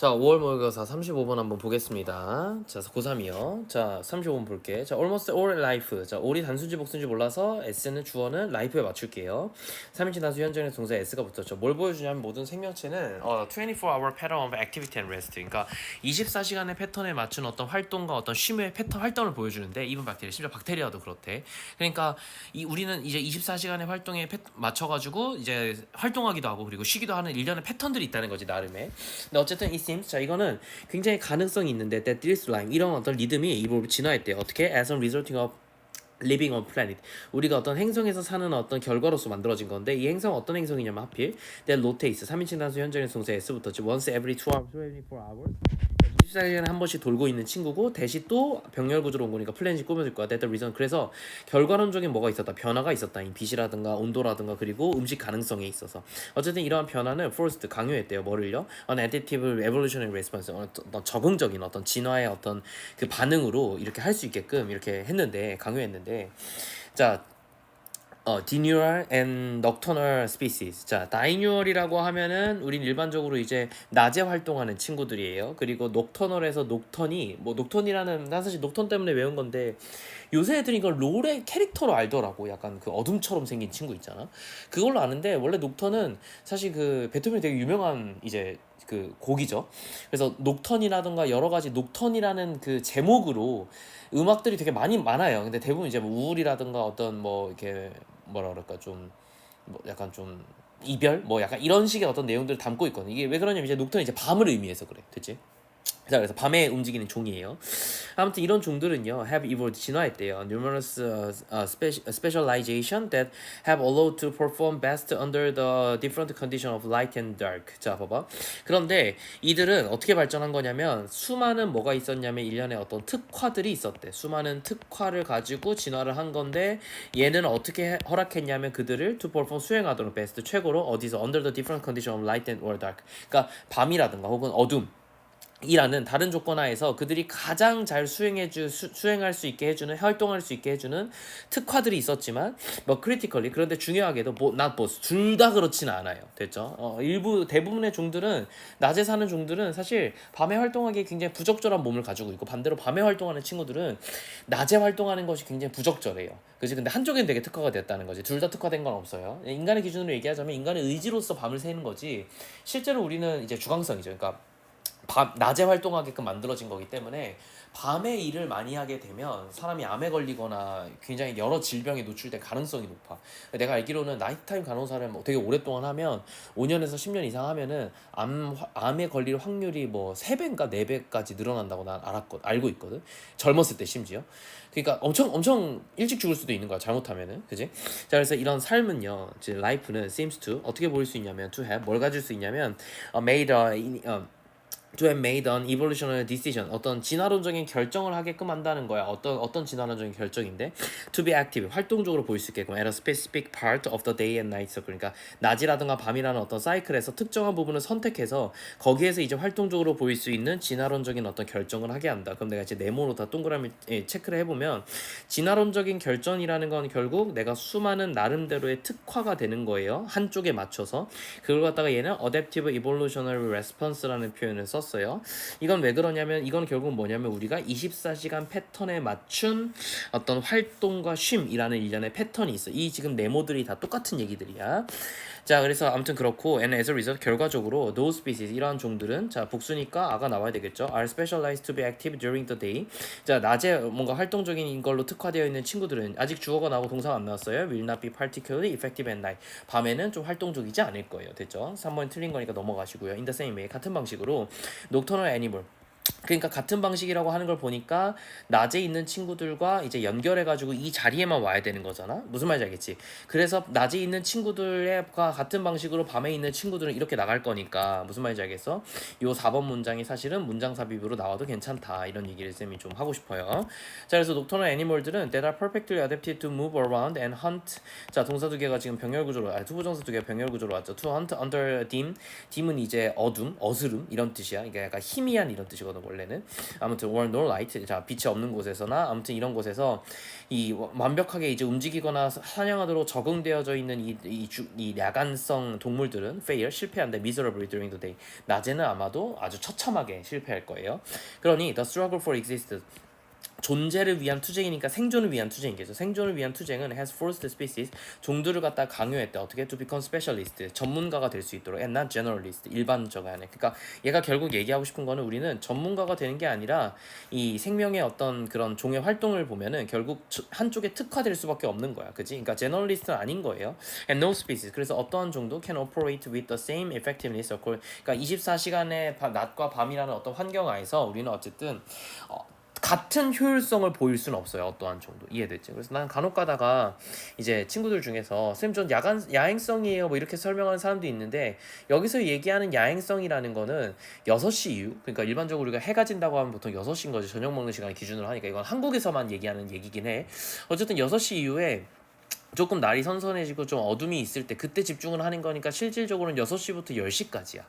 자, 5월 모의고사 35번 한번 보겠습니다. 자, 고3이요. 자, 35번 볼게. 자, almost all life. 자, all이 단수인지 복수인지 몰라서 s는 주어는 life에 맞출게요. 3인칭 단수 현재는 동사 s가 붙었죠. 뭘 보여주냐면 모든 생명체는 24-hour pattern of activity and rest. 그러니까 24시간의 패턴에 맞춘 어떤 활동과 어떤 쉼의 패턴 활동을 보여주는데 even 박테리아, 심지어 박테리아도 그렇대. 그러니까 우리는 이제 24시간의 활동에 맞춰가지고 이제 활동하기도 하고 그리고 쉬기도 하는 일련의 패턴들이 있다는 거지 나름의. 근데 어쨌든 이 seems 자 이거는 굉장히 가능성이 있는데 that this line 이런 어떤 리듬이 이걸 진화했대요. 어떻게? as a resulting of living on planet 우리가 어떤 행성에서 사는 어떤 결과로서 만들어진 건데 이 행성 어떤 행성이냐면 하필 that rotates 3인칭 단수 현재의 동사 s부터지 once every 2 hours, 24 hours 24시간에 한 번씩 돌고 있는 친구고 대시 또 병렬 구조로 온 거니까 플래닛이 꾸며질 거야. That the reason. 그래서 결과론적인 뭐가 있었다. 변화가 있었다. 이 빛이라든가 온도라든가 그리고 음식 가능성에 있어서 어쨌든 이러한 변화는 forced 강요했대요. 뭐를요? An adaptive evolutionary response. 어떤 적응적인 어떤 진화의 어떤 그 반응으로 이렇게 할 수 있게끔 이렇게 했는데 강요했는데 자 diurnal and nocturnal species. 자, diurnal이라고 하면은 우린 일반적으로 이제 낮에 활동하는 친구들이에요. 그리고 nocturnal에서 nocturn이 뭐 nocturn이라는 난 사실 nocturne 때문에 외운 건데 요새 애들이 이걸 롤의 캐릭터로 알더라고. 약간 그 어둠처럼 생긴 친구 있잖아. 그걸로 아는데 원래 녹턴은 사실 그 베토벤이 되게 유명한 이제 그 곡이죠. 그래서 녹턴이라든가 여러 가지 녹턴이라는 그 제목으로 음악들이 되게 많아요. 근데 대부분 이제 뭐 우울이라든가 어떤 뭐 이렇게 뭐라 그럴까 좀 뭐 약간 좀 이별 뭐 약간 이런 식의 어떤 내용들을 담고 있거든. 이게 왜 그러냐면 이제 녹턴이 이제 밤을 의미해서 그래. 됐지? 자, 그래서 밤에 움직이는 종이에요. 아무튼 이런 종들은요, have evolved 진화했대요. Numerous specialization that have allowed to perform best under the different condition of light and dark. 자, 봐봐. 그런데 이들은 어떻게 발전한 거냐면 수많은 뭐가 있었냐면 일련의 어떤 특화들이 있었대. 수많은 특화를 가지고 진화를 한 건데 얘는 어떻게 허락했냐면 그들을 to perform 수행하도록 best 최고로 어디서 under the different condition of light and or dark. 그러니까 밤이라든가 혹은 어둠 이라는 다른 조건 하에서 그들이 가장 잘 수행할 수 있게 해주는 활동할 수 있게 해주는 특화들이 있었지만 뭐 critically 그런데 중요하게도 not both 둘 다 그렇지는 않아요. 됐죠? 일부 대부분의 종들은 낮에 사는 종들은 사실 밤에 활동하기에 굉장히 부적절한 몸을 가지고 있고 반대로 밤에 활동하는 친구들은 낮에 활동하는 것이 굉장히 부적절해요. 그지? 근데 한쪽엔 되게 특화가 됐다는 거지. 둘 다 특화된 건 없어요. 인간의 기준으로 얘기하자면 인간의 의지로서 밤을 새는 거지. 실제로 우리는 이제 주광성이죠. 그러니까 낮에 활동하게끔 만들어진 거기 때문에 밤에 일을 많이 하게 되면 사람이 암에 걸리거나 굉장히 여러 질병에 노출될 가능성이 높아. 내가 알기로는 나이트타임 간호사를 뭐 되게 오랫동안 하면 5년에서 10년 이상 하면은 암에 걸릴 확률이 뭐 3배인가 4배까지 늘어난다고 난 알고 있거든. 젊었을 때 심지어. 그러니까 엄청 일찍 죽을 수도 있는 거야. 잘못하면은. 그지? 자, 그래서 이런 삶은요. 이제 life는 seems to 어떻게 보일 수 있냐면 to have 뭘 가질 수 있냐면 made to have made an evolutionary decision 어떤 진화론적인 결정을 하게끔 한다는 거야. 어떤 진화론적인 결정인데 to be active 활동적으로 보일 수 있게끔 at a specific part of the day and night cycle 그러니까 낮이라든가 밤이라는 어떤 사이클에서 특정한 부분을 선택해서 거기에서 이제 활동적으로 보일 수 있는 진화론적인 어떤 결정을 하게 한다. 그럼 내가 이제 네모로 다 동그라미 체크를 해보면 진화론적인 결정이라는 건 결국 내가 수많은 나름대로의 특화가 되는 거예요. 한쪽에 맞춰서 그걸 갖다가 얘는 adaptive evolutionary response라는 표현을 썼어요. 이건 왜 그러냐면 이건 결국 뭐냐면 우리가 24시간 패턴에 맞춘 어떤 활동과 쉼이라는 일련의 패턴이 있어. 이 지금 네모들이 다 똑같은 얘기들이야. 자, 그래서 아무튼 그렇고 and as a result 결과적으로 those species 이러한 종들은 자 복수니까 아가 나와야 되겠죠. are specialized to be active during the day. 자, 낮에 뭔가 활동적인 걸로 특화되어 있는 친구들은 아직 주어가 나오고 동사가 안 나왔어요. will not be particularly effective at night. 밤에는 좀 활동적이지 않을 거예요. 됐죠? 3번 틀린 거니까 넘어가시고요. in the same way 같은 방식으로 nocturnal animal 그러니까 같은 방식이라고 하는 걸 보니까 낮에 있는 친구들과 이제 연결해가지고 이 자리에만 와야 되는 거잖아. 무슨 말인지 알겠지? 그래서 낮에 있는 친구들과 같은 방식으로 밤에 있는 친구들은 이렇게 나갈 거니까 무슨 말인지 알겠어? 요 4번 문장이 사실은 문장 삽입으로 나와도 괜찮다 이런 얘기를 쌤이 좀 하고 싶어요. 자, 그래서 nocturnal animal들은 that are perfectly adapted to move around and hunt. 자, 동사 두 개가 지금 병렬 구조로 투부정사 두 개가 병렬 구조로 왔죠. to hunt under dim. dim은 이제 어둠, 어스름 이런 뜻이야. 이게 약간 희미한 이런 뜻이거든. 원래는. 아무튼 or no light, 자 빛이 없는 곳에서나 아무튼 이런 곳에서 이 완벽하게 이제 움직이거나 사냥하도록 적응되어져 있는 이 야간성 동물들은 fail, 실패한다. miserably during the day, 낮에는 아마도 아주 처참하게 실패할 거예요. 그러니 the struggle for existence, 존재를 위한 투쟁이니까 생존을 위한 투쟁이겠죠. 생존을 위한 투쟁은 has forced species, 종들을 갖다 강요했다. 어떻게? to become specialist, 전문가가 될 수 있도록, and not generalist, 일반적이 아니라. 그러니까 얘가 결국 얘기하고 싶은 거는 우리는 전문가가 되는 게 아니라 이 생명의 어떤 그런 종의 활동을 보면은 결국 한쪽에 특화될 수밖에 없는 거야. 그지? 그러니까 generalist는 아닌 거예요. and no species, 그래서 어떠한 종도 can operate with the same effectiveness. 그러니까 24시간의 낮과 밤이라는 어떤 환경 하에서 우리는 어쨌든 같은 효율성을 보일 수는 없어요. 어떠한 정도. 이해됐지? 그래서 난 간혹 가다가 이제 친구들 중에서 쌤 전 야행성이에요 뭐 이렇게 설명하는 사람도 있는데, 여기서 얘기하는 야행성이라는 거는 6시 이후, 그러니까 일반적으로 우리가 해가 진다고 하면 보통 6시인 거지. 저녁 먹는 시간을 기준으로 하니까 이건 한국에서만 얘기하는 얘기긴 해. 어쨌든 6시 이후에 조금 날이 선선해지고 좀 어둠이 있을 때 그때 집중을 하는 거니까 실질적으로는 6시부터 10시까지야.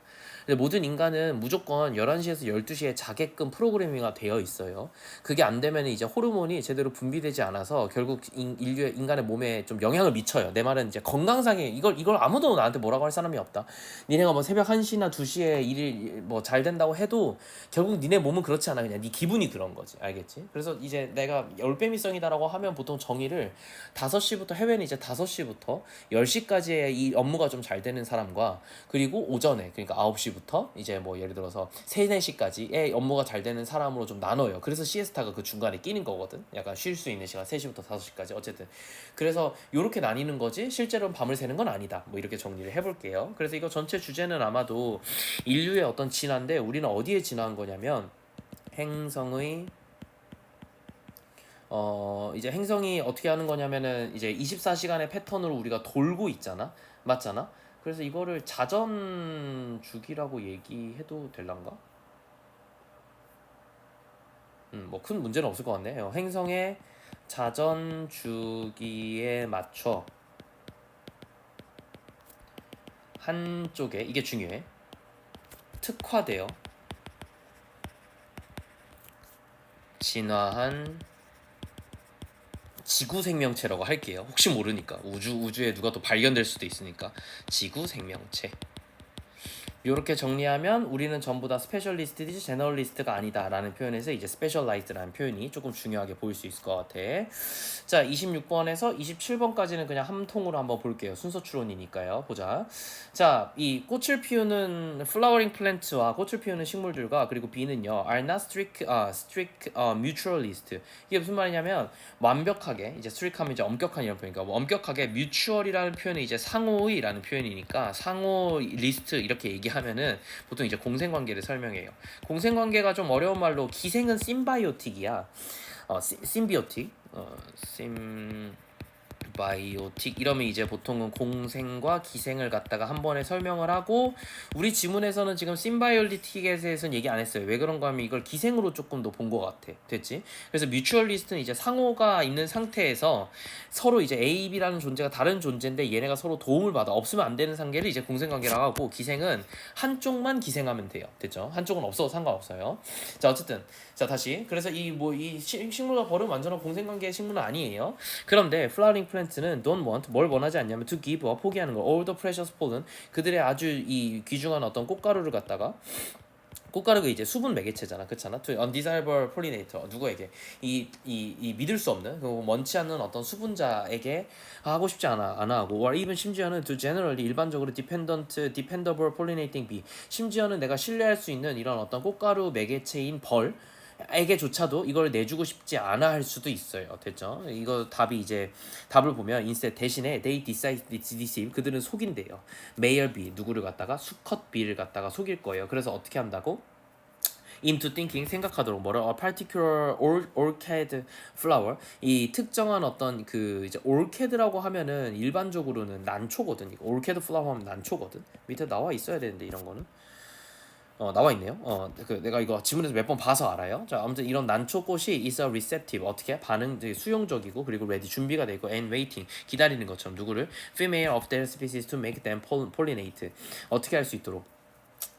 근데 모든 인간은 무조건 11시에서 12시에 자게끔 프로그래밍화 되어 있어요. 그게 안 되면 이제 호르몬이 제대로 분비되지 않아서 결국 인간의 몸에 좀 영향을 미쳐요. 내 말은 이제 건강상에 이걸 아무도 나한테 뭐라고 할 사람이 없다. 니네가 뭐 새벽 1시나 2시에 일이 뭐 잘 된다고 해도 결국 니네 몸은 그렇지 않아. 그냥 네 기분이 그런 거지. 알겠지? 그래서 이제 내가 열배미성이다라고 하면 보통 정의를 5시부터, 해외는 이제 5시부터 10시까지의 이 업무가 좀 잘 되는 사람과, 그리고 오전에 그러니까 9시부터 이제 뭐 예를 들어서 3, 4시까지의 업무가 잘 되는 사람으로 좀 나눠요. 그래서 시에스타가 그 중간에 끼는 거거든. 약간 쉴 수 있는 시간 3시부터 5시까지. 어쨌든 그래서 요렇게 나뉘는 거지 실제로는 밤을 새는 건 아니다. 뭐 이렇게 정리를 해볼게요. 그래서 이거 전체 주제는 아마도 인류의 어떤 진화인데, 우리는 어디에 진화한 거냐면 행성의 이제 행성이 어떻게 하는 거냐면은 이제 24시간의 패턴으로 우리가 돌고 있잖아. 맞잖아? 그래서 이거를 자전 주기라고 얘기해도 될란가? 뭐 큰 문제는 없을 것 같네. 행성의 자전 주기에 맞춰 한쪽에, 이게 중요해, 특화되어 진화한 지구 생명체라고 할게요. 혹시 모르니까 우주에 누가 또 발견될 수도 있으니까 지구 생명체. 이렇게 정리하면 우리는 전부 다 스페셜리스트이지 제너럴리스트가 아니다라는 표현에서 이제 스페셜라이즈라는 표현이 조금 중요하게 보일 수 있을 것 같아. 자, 26번에서 27번까지는 그냥 한 통으로 한번 볼게요. 순서 추론이니까요. 보자. 자, 이 꽃을 피우는 flowering plant와 꽃을 피우는 식물들과 그리고 bee는요 are not strict mutualist. 이게 무슨 말이냐면 완벽하게, 이제 strict 하면 이제 엄격한 이런 표현이니까 뭐 엄격하게 mutual이라는 표현은 이제 상호의라는 표현이니까 상호 리스트 이렇게 얘기하면은 보통 이제 공생관계를 설명해요. 공생관계가 좀 어려운 말로 기생은 심바이오틱이야. 심비오틱, 바이오틱 이러면 이제 보통은 공생과 기생을 갖다가 한 번에 설명을 하고, 우리 지문에서는 지금 심바이올리틱에 대해서는 얘기 안 했어요. 왜 그런가 하면 이걸 기생으로 조금 더 본 것 같아. 됐지? 그래서 뮤추얼리스트는 이제 상호가 있는 상태에서 서로 이제 A, B라는 존재가 다른 존재인데 얘네가 서로 도움을 받아 없으면 안 되는 관계를 이제 공생관계라고 하고, 기생은 한쪽만 기생하면 돼요. 됐죠? 한쪽은 없어도 상관없어요. 자, 어쨌든 자 다시, 그래서 이 식물과 벌은 완전한 공생관계의 식물은 아니에요. 그런데 flowering plant는 don't want, 뭘 원하지 않냐면 to give, 포기하는 거. all the precious pollen, 그들의 아주 이 귀중한 어떤 꽃가루를 갖다가, 꽃가루가 이제 수분 매개체잖아, 그렇잖아. to undesirable pollinator, 누구에게? 이 믿을 수 없는, 그리고 원치 않는 어떤 수분자에게 하고 싶지 않아 하고, or even 심지어는 to generally, 일반적으로 dependable pollinating bee, 심지어는 내가 신뢰할 수 있는 이런 어떤 꽃가루 매개체인 벌 에게조차도 이걸 내주고 싶지 않아 할 수도 있어요. 됐죠? 이거 답이 이제 답을 보면 instead, 대신에 they deceive, 그들은 속인대요. male bee, 누구를 갖다가 수컷 비를 갖다가 속일 거예요. 그래서 어떻게 한다고? into thinking, 생각하도록, 뭐를 a particular orchid flower, 이 특정한 어떤 그 이제 orchid라고 하면은 일반적으로는 난초거든. 이거 orchid flower 하면 난초거든. 밑에 나와 있어야 되는데 이런 거는 나와 있네요. 내가 이거 지문에서 몇 번 봐서 알아요. 자, 아무튼 이런 난초꽃이 is a receptive, 어떻게 반응, 수용적이고, 그리고 ready, 준비가 되고, and waiting, 기다리는 것처럼 누구를? female of their species to make them pollinate, 어떻게 할 수 있도록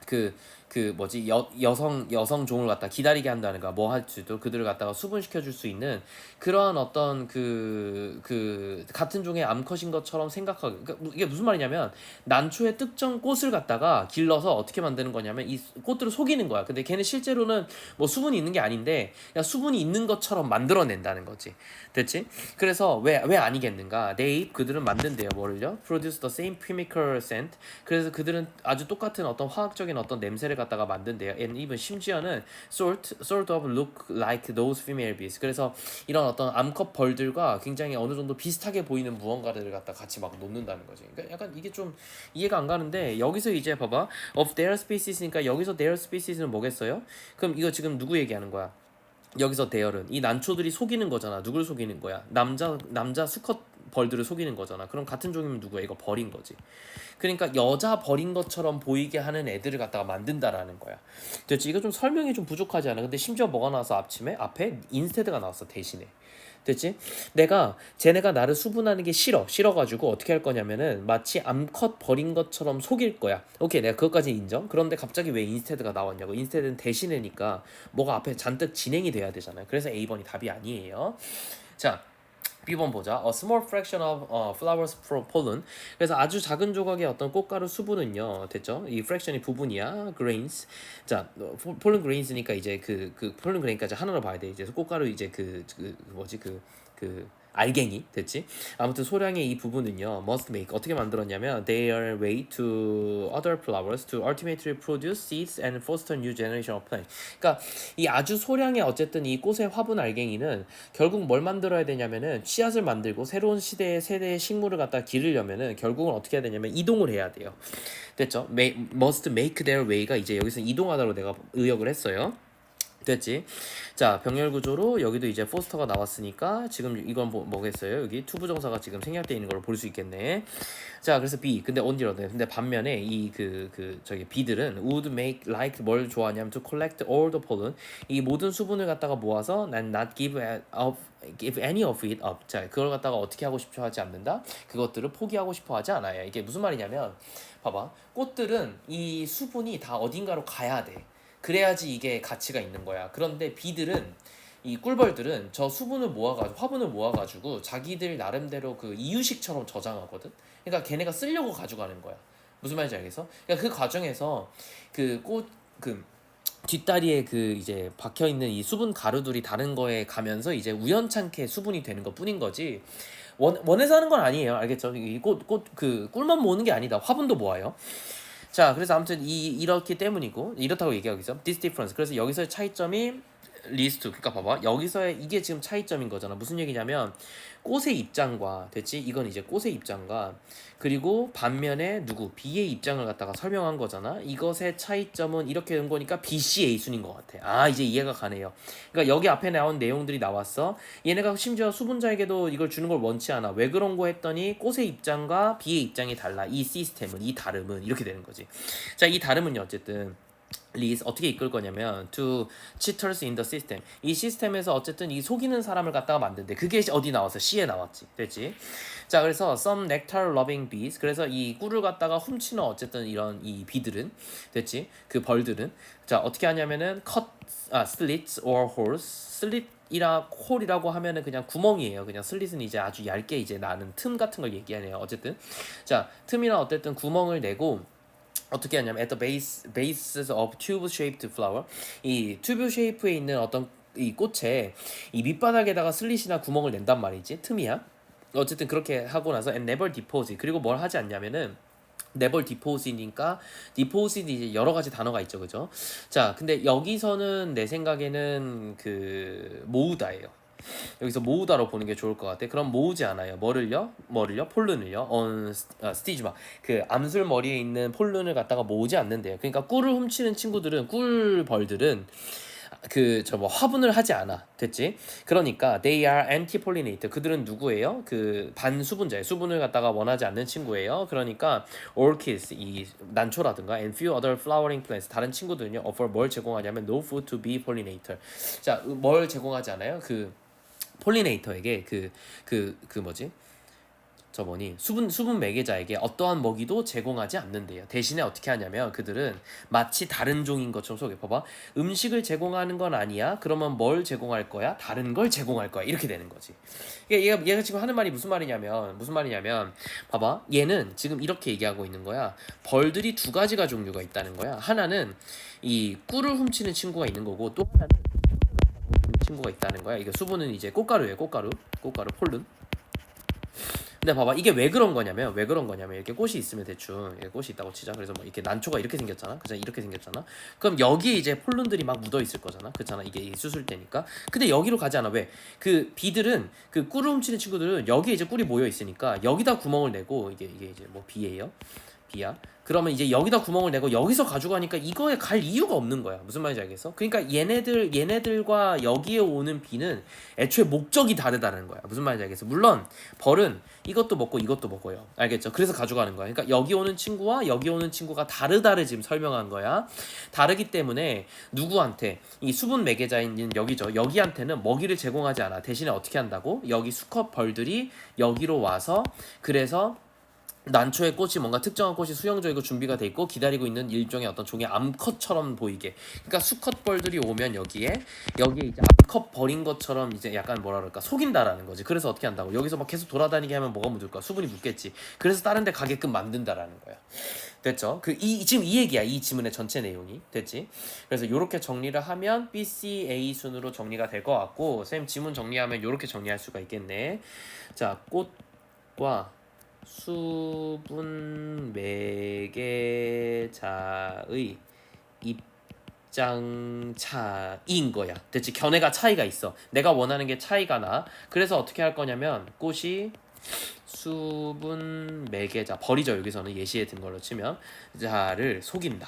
그 그 뭐지 여성 종을 갖다 기다리게 한다는가 뭐 할 수도 그들을 갖다가 수분시켜 줄 수 있는 그러한 어떤 그 같은 종의 암컷인 것처럼 생각하고 그러니까 이게 무슨 말이냐면 난초의 특정 꽃을 갖다가 길러서 어떻게 만드는 거냐면 이 꽃들을 속이는 거야. 근데 걔는 실제로는 뭐 수분이 있는 게 아닌데 그냥 수분이 있는 것처럼 만들어낸다는 거지. 됐지? 그래서 왜 아니겠는가? 그들은 만든대요. 뭐를요? Produce the same chemical scent. 그래서 그들은 아주 똑같은 어떤 화학적인 어떤 냄새를 갖다가 만든대요. And even 심지어는 sort of look like those female bees. 그래서 이런 어떤 암컷 벌들과 굉장히 어느 정도 비슷하게 보이는 무언가를 갖다 같이 막 놓는다는 거지. 그러니까 약간 이게 좀 이해가 안 가는데 여기서 이제 봐봐. of their species니까 여기서 their species는 뭐겠어요? 그럼 이거 지금 누구 얘기하는 거야? 여기서 대열은 이 난초들이 속이는 거잖아. 누굴 속이는 거야? 남자 수컷 벌들을 속이는 거잖아. 그럼 같은 종이면 누구야? 이거 벌인 거지. 그러니까 여자 벌인 것처럼 보이게 하는 애들을 갖다가 만든다라는 거야. 됐지? 이거 좀 설명이 좀 부족하지 않아? 근데 심지어 뭐가 나와서 앞에 인스테드가 나왔어 대신에. 됐지? 쟤네가 나를 수분하는 게 싫어가지고 어떻게 할 거냐면은 마치 암컷 벌인 것처럼 속일 거야. 오케이, 내가 그것까지 인정. 그런데 갑자기 왜 인스테드가 나왔냐고. 인스테드는 대신에니까 뭐가 앞에 잔뜩 진행이 돼야 되잖아요. 그래서 A번이 답이 아니에요. 자, B번 보자. A small fraction of flowers from pollen. 그래서 아주 작은 조각의 어떤 꽃가루 수분은요. 됐죠? 이 fraction이 부분이야. grains. 자, pollen grains니까 이제 그 pollen grain까지 하나로 봐야 돼. 이제 꽃가루 이제 뭐지 그 알갱이 됐지? 아무튼 소량의 이 부분은요 must make 어떻게 만들었냐면 their way to other flowers to ultimately produce seeds and foster new generation of plants. 그러니까 이 아주 소량의 어쨌든 이 꽃의 화분 알갱이는 결국 뭘 만들어야 되냐면은 씨앗을 만들고 새로운 세대의 식물을 갖다 기르려면은 결국은 어떻게 해야 되냐면 이동을 해야 돼요. 됐죠? must make their way가 이제 여기서 이동하다로 내가 의역을 했어요. 됐지? 자, 병렬 구조로 여기도 이제 포스터가 나왔으니까 지금 이건 뭐겠어요? 여기 투부정사가 지금 생략되어 있는 걸 볼 수 있겠네. 자, 그래서 B. 근데 on the other. 근데 반면에 이 저기 B들은 would make like 뭘 좋아하냐면 to collect all the pollen. 이 모든 수분을 갖다가 모아서 난 not give any of it up. 자, 그걸 갖다가 어떻게 하고 싶어 하지 않는다? 그것들을 포기하고 싶어 하지 않아요. 이게 무슨 말이냐면 봐봐. 꽃들은 이 수분이 다 어딘가로 가야 돼. 그래야지 이게 가치가 있는 거야. 그런데 비들은 이 꿀벌들은 저 수분을 모아가지고 화분을 모아가지고 자기들 나름대로 그 이유식처럼 저장하거든. 그러니까 걔네가 쓰려고 가져가는 거야. 무슨 말인지 알겠어? 그러니까 그 과정에서 그 뒷다리에 그 이제 박혀 있는 이 수분 가루들이 다른 거에 가면서 이제 우연찮게 수분이 되는 것 뿐인 거지. 원해서 하는 건 아니에요. 알겠죠? 그 꿀만 모으는 게 아니다. 화분도 모아요. 자, 그래서 아무튼 이렇기 때문이고 이렇다고 얘기하고 있어. This difference. 그래서 여기서의 차이점이 leads to. 그러니까 봐봐. 여기서의 이게 지금 차이점인 거잖아. 무슨 얘기냐면 꽃의 입장과 됐지? 이건 이제 꽃의 입장과 그리고 반면에 B의 입장을 갖다가 설명한 거잖아. 이것의 차이점은 이렇게 된 거니까 B, C, A 순인 것 같아. 아, 이제 이해가 가네요. 그러니까 여기 앞에 나온 내용들이 나왔어. 얘네가 심지어 수분자에게도 이걸 주는 걸 원치 않아. 왜 그런 거 했더니 꽃의 입장과 B의 입장이 달라. 이 시스템은, 이 다름은 이렇게 되는 거지. 자, 이 다름은요, 어쨌든 리스 어떻게 이끌 거냐면 to cheaters in the system. 이 시스템에서 어쨌든 이 속이는 사람을 갖다가 만든대. 그게 어디 나왔어? C에 나왔지. 됐지? 자, 그래서 some nectar loving bees. 그래서 이 꿀을 갖다가 훔치는 어쨌든 이런 이 비들은 됐지? 그 벌들은 자, 어떻게 하냐면은 slits or holes. 홀이라고 하면은 그냥 구멍이에요. 그냥 슬릿은 이제 아주 얇게 이제 나는 틈 같은 걸 얘기하네요. 어쨌든 자, 틈이나 어쨌든 구멍을 내고 어떻게 하냐면 at the bases of tube-shaped flower 이 튜브 쉐이프에 있는 어떤 이 꽃에 이 밑바닥에다가 슬릿이나 구멍을 낸단 말이지. 틈이야. 어쨌든 그렇게 하고 나서 and never deposit 그리고 뭘 하지 않냐면은 never deposit이니까 deposit이 이제 여러 가지 단어가 있죠. 그죠? 자, 근데 여기서는 내 생각에는 그 모으다예요. 여기서 모으다로 보는 게 좋을 것 같아. 그럼 모으지 않아요. 뭐를요? 폴른을요. 스티즈마. 그 암술 머리에 있는 폴른을 갖다가 모으지 않는데요. 그러니까 꿀을 훔치는 친구들은 꿀벌들은 뭐 화분을 하지 않아. 됐지? 그러니까 they are anti-pollinator. 그들은 누구예요? 그 반수분자예요. 수분을 갖다가 원하지 않는 친구예요. 그러니까 orchids 이 난초라든가 and few other flowering plants 다른 친구들은요. offer 뭘 제공하냐면 no food to be pollinator. 자, 뭘 제공하지 않아요? 폴리네이터에게 뭐지? 저번이 수분 매개자에게 어떠한 먹이도 제공하지 않는데요. 대신에 어떻게 하냐면 그들은 마치 다른 종인 것처럼 속에 봐봐. 음식을 제공하는 건 아니야. 그러면 뭘 제공할 거야? 다른 걸 제공할 거야. 이렇게 되는 거지. 얘가 지금 하는 말이 무슨 말이냐면 봐봐. 얘는 지금 이렇게 얘기하고 있는 거야. 벌들이 두 가지가 종류가 있다는 거야. 하나는 이 꿀을 훔치는 친구가 있는 거고 또 하나는 훔치는 친구가 있다는 거야. 이게 수분은 이제 꽃가루예요. 꽃가루 폴른. 근데 봐봐 이게 왜 그런 거냐면 이렇게 꽃이 있으면 대충 이렇게 꽃이 있다고 치자. 그래서 뭐 이렇게 난초가 이렇게 생겼잖아. 그죠? 이렇게 생겼잖아. 그럼 여기에 이제 폴른들이 막 묻어 있을 거잖아. 그렇잖아. 이게 수술 때니까. 근데 여기로 가지 않아. 왜? 그 비들은 그 꿀을 훔치는 친구들은 여기에 이제 꿀이 모여 있으니까 여기다 구멍을 내고 이게 이제 뭐 비예요. 비야. 그러면 이제 여기다 구멍을 내고 여기서 가져가니까 이거에 갈 이유가 없는 거야. 무슨 말인지 알겠어? 그러니까 얘네들과 여기에 오는 비는 애초에 목적이 다르다는 거야. 무슨 말인지 알겠어? 물론 벌은 이것도 먹고 이것도 먹어요. 알겠죠? 그래서 가져가는 거야. 그러니까 여기 오는 친구와 여기 오는 친구가 다르다를 지금 설명한 거야. 다르기 때문에 누구한테 이 수분 매개자인 여기죠. 여기한테는 먹이를 제공하지 않아. 대신에 어떻게 한다고? 여기 수컷 벌들이 여기로 와서 그래서 난초의 꽃이 뭔가 특정한 꽃이 수영적이고 준비가 돼 있고 기다리고 있는 일종의 어떤 종의 암컷처럼 보이게. 그러니까 수컷 벌들이 오면 여기에 이제 암컷 벌인 것처럼 이제 약간 뭐라 그럴까 속인다라는 거지. 그래서 어떻게 한다고? 여기서 막 계속 돌아다니게 하면 뭐가 묻을까? 수분이 묻겠지. 그래서 다른 데 가게끔 만든다라는 거야. 됐죠? 지금 이 얘기야. 이 지문의 전체 내용이. 됐지? 그래서 이렇게 정리를 하면 BCA 순으로 정리가 될 것 같고 쌤 지문 정리하면 이렇게 정리할 수가 있겠네. 자, 꽃과 수분 매개자의 입장 차이인 거야. 됐지? 견해가 차이가 있어. 내가 원하는 게 차이가 나. 그래서 어떻게 할 거냐면 꽃이 수분 매개자 버리죠. 여기서는 예시에 든 걸로 치면 자를 속인다.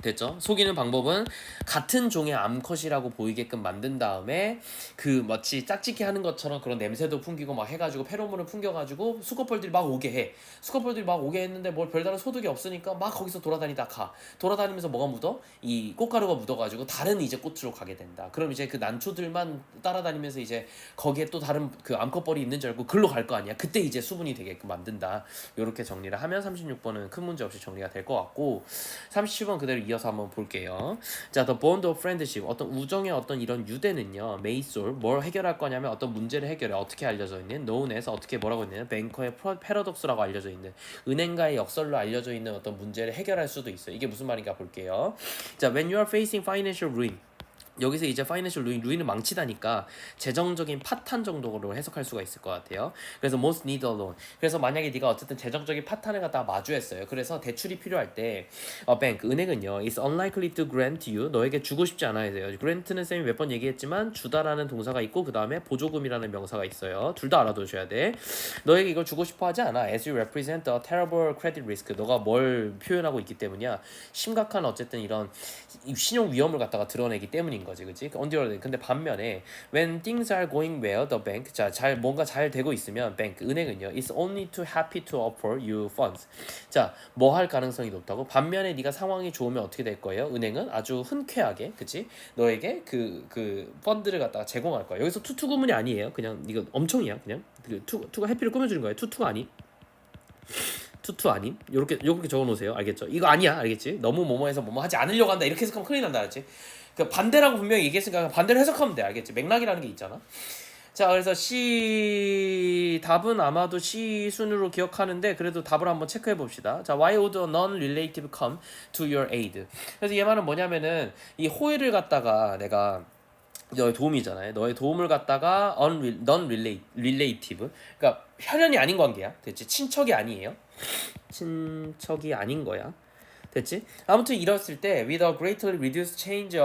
됐죠? 속이는 방법은 같은 종의 암컷이라고 보이게끔 만든 다음에 그 마치 짝짓기 하는 것처럼 그런 냄새도 풍기고 막 해가지고 페로몬을 풍겨가지고 수컷벌들이 막 오게 해. 수컷벌들이 막 오게 했는데 뭘 별다른 소득이 없으니까 막 거기서 돌아다니다 가. 돌아다니면서 뭐가 묻어? 이 꽃가루가 묻어가지고 다른 이제 꽃으로 가게 된다. 그럼 이제 그 난초들만 따라다니면서 이제 거기에 또 다른 그 암컷벌이 있는 줄 알고 글로 갈 거 아니야. 그때 이제 수분이 되게끔 만든다. 요렇게 정리를 하면 36번은 큰 문제 없이 정리가 될 것 같고 30번 그대로 이어서 한번 볼게요. 자, the bond of friendship 어떤 우정의 어떤 이런 유대는요. may solve 뭘 해결할 거냐면 어떤 문제를 해결해. 어떻게 알려져 있는 known as 어떻게 뭐라고 있냐면 뱅커의 패러독스라고 알려져 있는 은행가의 역설로 알려져 있는 어떤 문제를 해결할 수도 있어요. 이게 무슨 말인가 볼게요. 자, when you are facing financial ruin 여기서 이제 파이낸셜 루인을 망치다니까 재정적인 파탄 정도로 해석할 수가 있을 것 같아요. 그래서 most need a loan. 그래서 만약에 네가 어쨌든 재정적인 파탄을 갖다가 마주했어요. 그래서 대출이 필요할 때 bank 은행은요 is unlikely to grant you 너에게 주고 싶지 않아야 돼요. grant는 쌤이 몇 번 얘기했지만 주다라는 동사가 있고 그 다음에 보조금이라는 명사가 있어요. 둘 다 알아두셔야 돼. 너에게 이걸 주고 싶어 하지 않아. as you represent a terrible credit risk. 너가 뭘 표현하고 있기 때문이야. 심각한 어쨌든 이런 신용 위험을 갖다가 드러내기 때문인 거지, 그렇지? 근데 반면에 when things are going well, the bank 자, 뭔가 잘 되고 있으면 bank 은행은요 is only too happy to offer you funds. 자, 뭐 할 가능성이 높다고? 반면에 네가 상황이 좋으면 어떻게 될 거예요? 은행은 아주 흔쾌하게, 그렇지? 너에게 그 펀드를 갖다가 제공할 거야. 여기서 투투 구문이 아니에요. 그냥 이거 엄청이야, 그냥 그 투가 해피를 꾸며주는 거예요. 투투가 아니. 투투 아님? 요렇게 적어놓으세요. 알겠죠? 이거 아니야. 알겠지? 너무 뭐뭐해서 뭐뭐 하지 않으려고 한다. 이렇게 해석하면 큰일 난다. 알지? 그 반대라고 분명히 얘기했으니까 반대로 해석하면 돼. 알겠지? 맥락이라는 게 있잖아. 자, 그래서 C 답은 아마도 C 순으로 기억하는데 그래도 답을 한번 체크해 봅시다. 자, why would a non-relative come to your aid? 그래서 얘 말은 뭐냐면은 이 호의를 갖다가 내가 너의 도움이잖아요. 너의 도움을 갖다가 non-relative, 그러니까 혈연이 아닌 관계야. 됐지? 친척이 아니에요. 친척이 아닌 거야. 됐지? 아무튼 이랬을 때 with a greatly reduced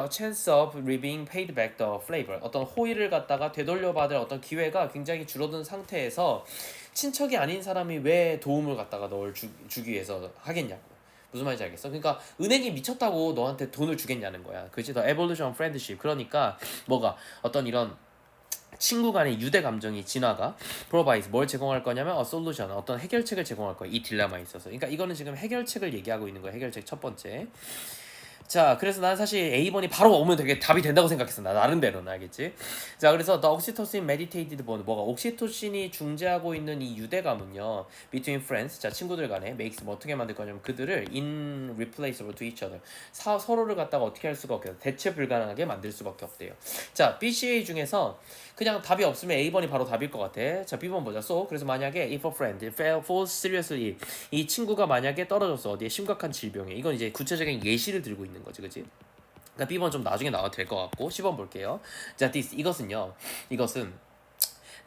chance of being paid back the favor 어떤 호의를 갖다가 되돌려받을 어떤 기회가 굉장히 줄어든 상태에서 친척이 아닌 사람이 왜 도움을 갖다가 널 주기 위해서 하겠냐고. 무슨 말인지 알겠어? 그러니까 은행이 미쳤다고 너한테 돈을 주겠냐는 거야. 그렇지? The evolution of friendship. 그러니까 뭐가 어떤 이런 친구 간의 유대 감정이 진화가 provide 뭘 제공할 거냐면 a solution 어떤 해결책을 제공할 거야. 이 딜레마에 있어서. 그러니까 이거는 지금 해결책을 얘기하고 있는 거야. 해결책 첫 번째. 자, 그래서 난 사실 A번이 바로 오면 되게 답이 된다고 생각했어. 나 나름대로는 알겠지? 자, 그래서 the oxytocin meditated bond 뭐가 옥시토신이 중재하고 있는 이 유대감은요. between friends, 자 친구들 간에 makes 뭐 어떻게 만들 거냐면 그들을 in replaceable to each other. 서로를 갖다가 어떻게 할 수가 없게 대체 불가능하게 만들 수밖에 없대요. 자, BCA 중에서 그냥 답이 없으면 A번이 바로 답일 것 같아. 자, B번 보자. So 그래서 만약에 if a friend falls seriously 이 친구가 만약에 떨어졌어 어디에 심각한 질병에 이건 이제 구체적인 예시를 들고 있는 거지, 그치? 그러니까 B번 좀 나중에 나와도 될 것 같고 10번 볼게요. 자, 이것은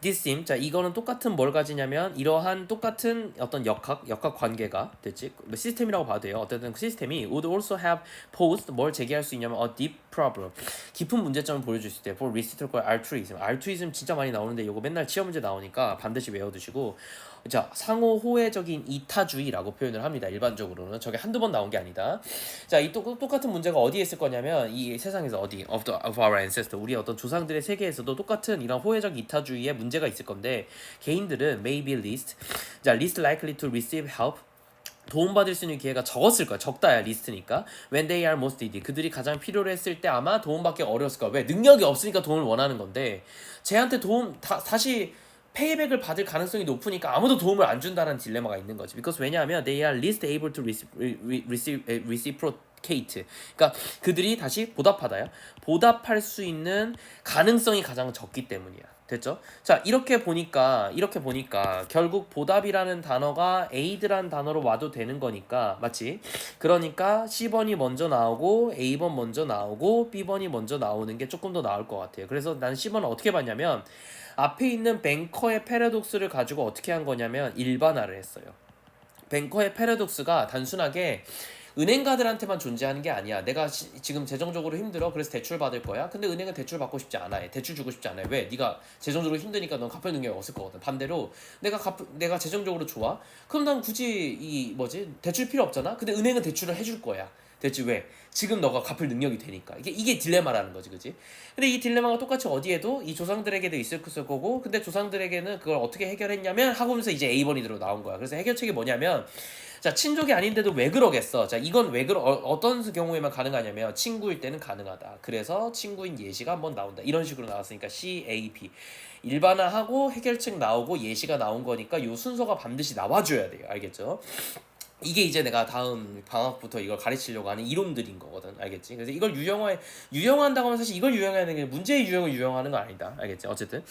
this sim, 자 이거는 똑같은 뭘 가지냐면 이러한 똑같은 어떤 역학 관계가 됐지 시스템이라고 봐도 돼요. 어쨌든 그 시스템이 would also have posed 뭘 제기할 수 있냐면 a deep problem 깊은 문제점을 보여줄 수 있대요. for reciprocal altruism 진짜 많이 나오는데 이거 맨날 시험 문제 나오니까 반드시 외워두시고 자 상호 호혜적인 이타주의라고 표현을 합니다. 일반적으로는 저게 한두 번 나온 게 아니다. 자, 이 똑같은 문제가 어디에 있을 거냐면 이 세상에서 어디 of our ancestor 우리 어떤 조상들의 세계에서도 똑같은 이런 호혜적 이타주의의 문제가 있을 건데 개인들은 may be least 자 least likely to receive help 도움받을 수 있는 기회가 적었을 거야. 적다야 리스트니까. When they are most needy. 그들이 가장 필요로 했을 때 아마 도움받기 어려웠을 거야. 왜? 능력이 없으니까 도움을 원하는 건데 쟤한테 도움 다시 페이백을 받을 가능성이 높으니까 아무도 도움을 안 준다는 딜레마가 있는 거지. Because 왜냐하면 they are least able to reciprocate. 그러니까 그들이 다시 보답하다야. 보답할 수 있는 가능성이 가장 적기 때문이야. 됐죠? 자, 이렇게 보니까 결국 보답이라는 단어가 aid라는 단어로 와도 되는 거니까 맞지? 그러니까 C번이 먼저 나오고 A번 먼저 나오고 B번이 먼저 나오는 게 조금 더 나을 것 같아요. 그래서 난 C번을 어떻게 봤냐면 앞에 있는 뱅커의 패러독스를 가지고 어떻게 한 거냐면 일반화를 했어요. 뱅커의 패러독스가 단순하게 은행가들한테만 존재하는 게 아니야. 내가 지금 재정적으로 힘들어. 그래서 대출 받을 거야. 근데 은행은 대출 받고 싶지 않아. 대출 주고 싶지 않아. 왜? 네가 재정적으로 힘드니까 넌 갚을 능력이 없을 거거든. 반대로 내가 재정적으로 좋아. 그럼 난 굳이 대출 필요 없잖아. 근데 은행은 대출을 해줄 거야. 대체 왜? 지금 너가 갚을 능력이 되니까. 이게 딜레마라는 거지, 그지? 근데 이 딜레마가 똑같이 어디에도 이 조상들에게도 있을 거고, 근데 조상들에게는 그걸 어떻게 해결했냐면 하고면서 이제 A번이 들어 나온 거야. 그래서 해결책이 뭐냐면 자, 친족이 아닌데도 왜 그러겠어? 자, 이건 왜 어떤 경우에만 가능하냐면 친구일 때는 가능하다. 그래서 친구인 예시가 한번 나온다. 이런 식으로 나왔으니까 CAP 일반화하고 해결책 나오고 예시가 나온 거니까 요 순서가 반드시 나와줘야 돼요. 알겠죠? 이게 이제 내가 다음 방학부터 이걸 가르치려고 하는 이론들인 거거든. 알겠지? 그래서 이걸 유형화한다고 하면 사실 이걸 유형하는 게 문제의 유형을 유형하는 거 아니다. 알겠지? 어쨌든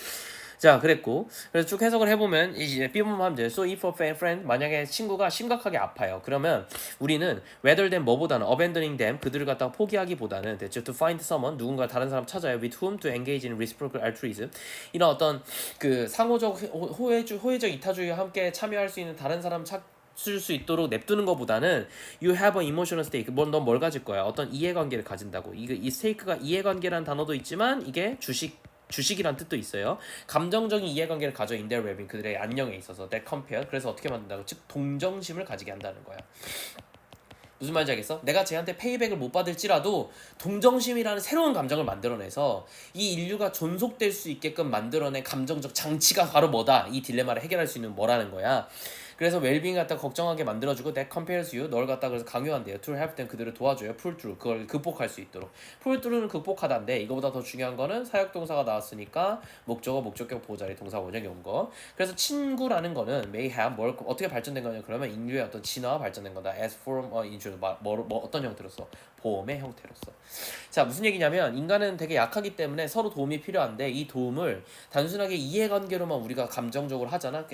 자, 그랬고 그래서 쭉 해석을 해보면 이제 B부분 하면 돼. So if a friend 만약에 친구가 심각하게 아파요. 그러면 우리는 rather than 뭐보다는 abandoning them 그들을 갖다가 포기하기보다는 대체 to find someone 누군가 다른 사람 찾아요. with whom to engage in reciprocal altruism 이런 어떤 그 상호적 호혜적 이타주의와 함께 참여할 수 있는 다른 사람 쓸 수 있도록 냅두는 것보다는 you have an emotional stake. 넌 뭘 가질 거야? 어떤 이해관계를 가진다고. 이 stake가 이해관계라는 단어도 있지만 이게 주식이란 뜻도 있어요. 감정적인 이해관계를 가져 in their well-being 그들의 안녕에 있어서 that compare 그래서 어떻게 만든다고 즉 동정심을 가지게 한다는 거야. 무슨 말인지 알겠어? 내가 쟤한테 페이백을 못 받을지라도 동정심이라는 새로운 감정을 만들어내서 이 인류가 존속될 수 있게끔 만들어낸 감정적 장치가 바로 뭐다? 이 딜레마를 해결할 수 있는 뭐라는 거야. 그래서 웰빙 갖다 걱정하게 만들어주고 that compares you 널 갖다 그래서 강요한대요. to help them 그들을 도와줘요. pull through 그걸 극복할 수 있도록. pull through는 극복하다인데 이거보다 더 중요한 거는 사역동사가 나왔으니까 목적어 목적격 보호자리 동사 원형이 온 거. 그래서 친구라는 거는 may have 뭘 어떻게 발전된 거냐 그러면 인류의 어떤 진화가 발전된 거다. as form 어떤 형태로서 보험의 형태로서. 자, 무슨 얘기냐면 인간은 되게 약하기 때문에 서로 도움이 필요한데 이 도움을 단순하게 이해관계로만 우리가 감정적으로 하잖아.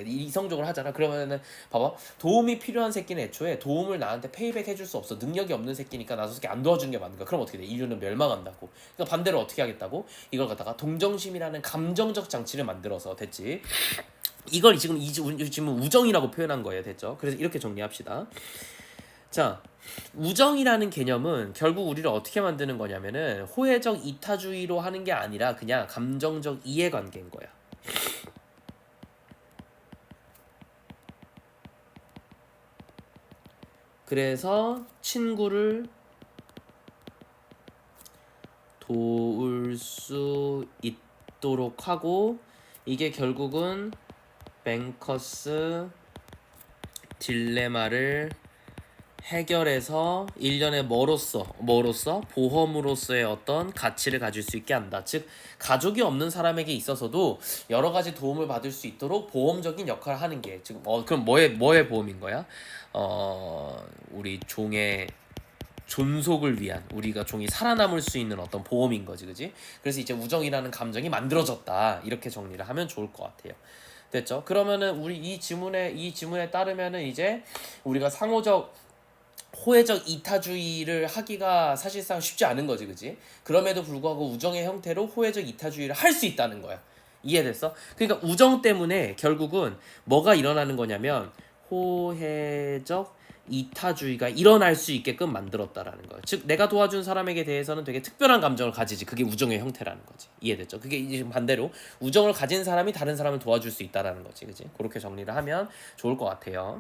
이성적으로 하잖아. 그러면은 봐봐. 도움이 필요한 새끼는 애초에 도움을 나한테 페이백 해줄 수 없어. 능력이 없는 새끼니까 나서 새끼 안 도와주는 게 맞는 거야. 그럼 어떻게 돼? 인류는 멸망한다고. 그러니까 반대로 어떻게 하겠다고? 이걸 갖다가 동정심이라는 감정적 장치를 만들어서 됐지. 이걸 지금 우정이라고 표현한 거예요. 됐죠? 그래서 이렇게 정리합시다. 자, 우정이라는 개념은 결국 우리를 어떻게 만드는 거냐면은 호혜적 이타주의로 하는 게 아니라 그냥 감정적 이해관계인 거야. 그래서 친구를 도울 수 있도록 하고 이게 결국은 뱅커스 딜레마를 해결해서 일련의 뭐로서 보험으로서의 어떤 가치를 가질 수 있게 한다. 즉 가족이 없는 사람에게 있어서도 여러 가지 도움을 받을 수 있도록 보험적인 역할을 하는 게 지금 그럼 뭐의 보험인 거야? 우리 종의 존속을 위한 우리가 종이 살아남을 수 있는 어떤 보험인 거지, 그지? 그래서 이제 우정이라는 감정이 만들어졌다 이렇게 정리를 하면 좋을 것 같아요. 됐죠? 그러면은 우리 이 지문에 따르면은 이제 우리가 상호적 호혜적 이타주의를 하기가 사실상 쉽지 않은 거지, 그지? 그럼에도 불구하고 우정의 형태로 호혜적 이타주의를 할 수 있다는 거야. 이해됐어? 그러니까 우정 때문에 결국은 뭐가 일어나는 거냐면 호혜적 이타주의가 일어날 수 있게끔 만들었다라는 거야. 즉 내가 도와준 사람에게 대해서는 되게 특별한 감정을 가지지. 그게 우정의 형태라는 거지. 이해됐죠? 그게 이제 반대로 우정을 가진 사람이 다른 사람을 도와줄 수 있다라는 거지, 그지? 그렇게 정리를 하면 좋을 것 같아요.